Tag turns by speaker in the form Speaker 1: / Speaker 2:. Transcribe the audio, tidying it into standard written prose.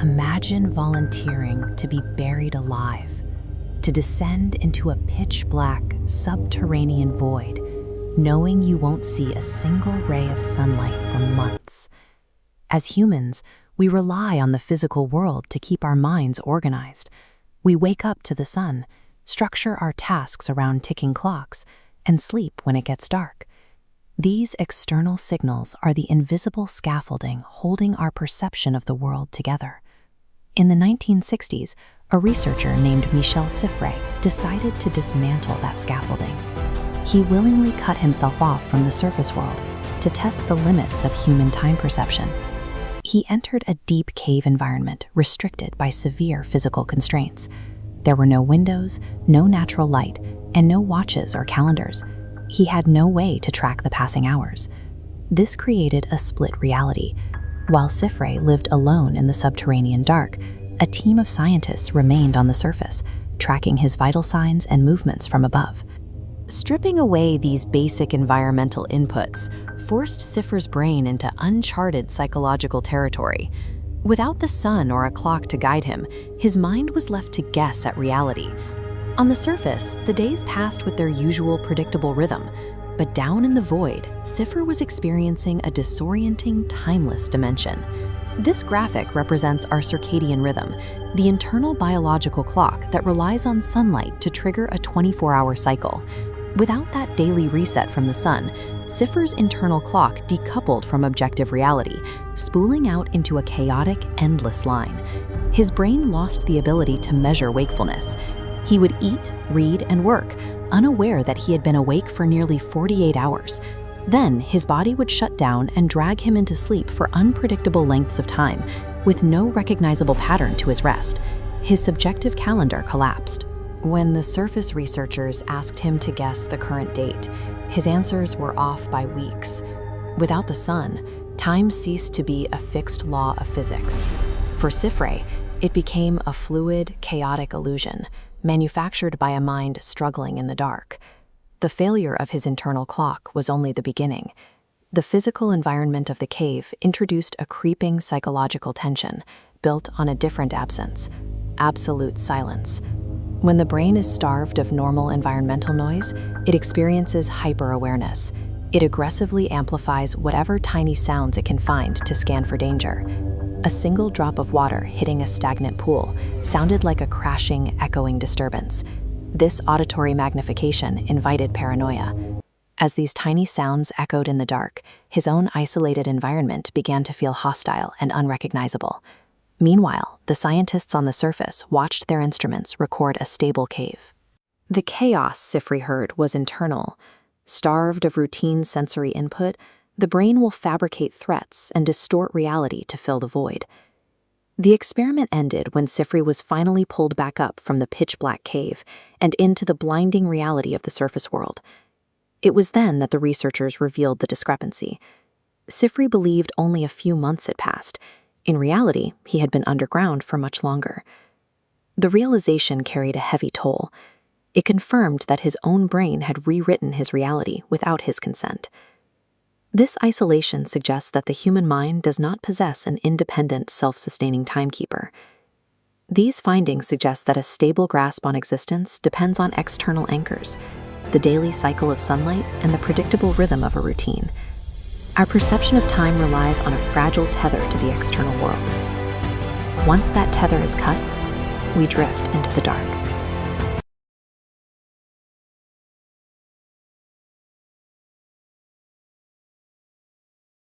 Speaker 1: Imagine volunteering to be buried alive, to descend into a pitch-black, subterranean void, knowing you won't see a single ray of sunlight for months. As humans, we rely on the physical world to keep our minds organized. We wake up to the sun, structure our tasks around ticking clocks, and sleep when it gets dark. These external signals are the invisible scaffolding holding our perception of the world together. In the 1960s, a researcher named Michel Siffre decided to dismantle that scaffolding. He willingly cut himself off from the surface world to test the limits of human time perception. He entered a deep cave environment restricted by severe physical constraints. There were no windows, no natural light, and no watches or calendars. He had no way to track the passing hours. This created a split reality. While Siffre lived alone in the subterranean dark, a team of scientists remained on the surface, tracking his vital signs and movements from above. Stripping away these basic environmental inputs forced Siffre's brain into uncharted psychological territory. Without the sun or a clock to guide him, his mind was left to guess at reality. On the surface, the days passed with their usual predictable rhythm, but down in the void, Siffre was experiencing a disorienting, timeless dimension. This graphic represents our circadian rhythm, the internal biological clock that relies on sunlight to trigger a 24-hour cycle. Without that daily reset from the sun, Siffre's internal clock decoupled from objective reality, spooling out into a chaotic, endless line. His brain lost the ability to measure wakefulness. He would eat, read, and work, unaware that he had been awake for nearly 48 hours. Then, his body would shut down and drag him into sleep for unpredictable lengths of time, with no recognizable pattern to his rest. His subjective calendar collapsed. When the surface researchers asked him to guess the current date, his answers were off by weeks. Without the sun, time ceased to be a fixed law of physics. For Siffre, it became a fluid, chaotic illusion, manufactured by a mind struggling in the dark. The failure of his internal clock was only the beginning. The physical environment of the cave introduced a creeping psychological tension, built on a different absence: absolute silence. When the brain is starved of normal environmental noise, it experiences hyper-awareness. It aggressively amplifies whatever tiny sounds it can find to scan for danger. A single drop of water hitting a stagnant pool sounded like a crashing, echoing disturbance. This auditory magnification invited paranoia. As these tiny sounds echoed in the dark, his own isolated environment began to feel hostile and unrecognizable. Meanwhile, the scientists on the surface watched their instruments record a stable cave. The chaos Siffre heard was internal. Starved of routine sensory input, the brain will fabricate threats and distort reality to fill the void. The experiment ended when Siffre was finally pulled back up from the pitch-black cave and into the blinding reality of the surface world. It was then that the researchers revealed the discrepancy. Siffre believed only a few months had passed. In reality, he had been underground for much longer. The realization carried a heavy toll. It confirmed that his own brain had rewritten his reality without his consent. This isolation suggests that the human mind does not possess an independent, self-sustaining timekeeper. These findings suggest that a stable grasp on existence depends on external anchors, the daily cycle of sunlight and the predictable rhythm of a routine. Our perception of time relies on a fragile tether to the external world. Once that tether is cut, we drift into the dark.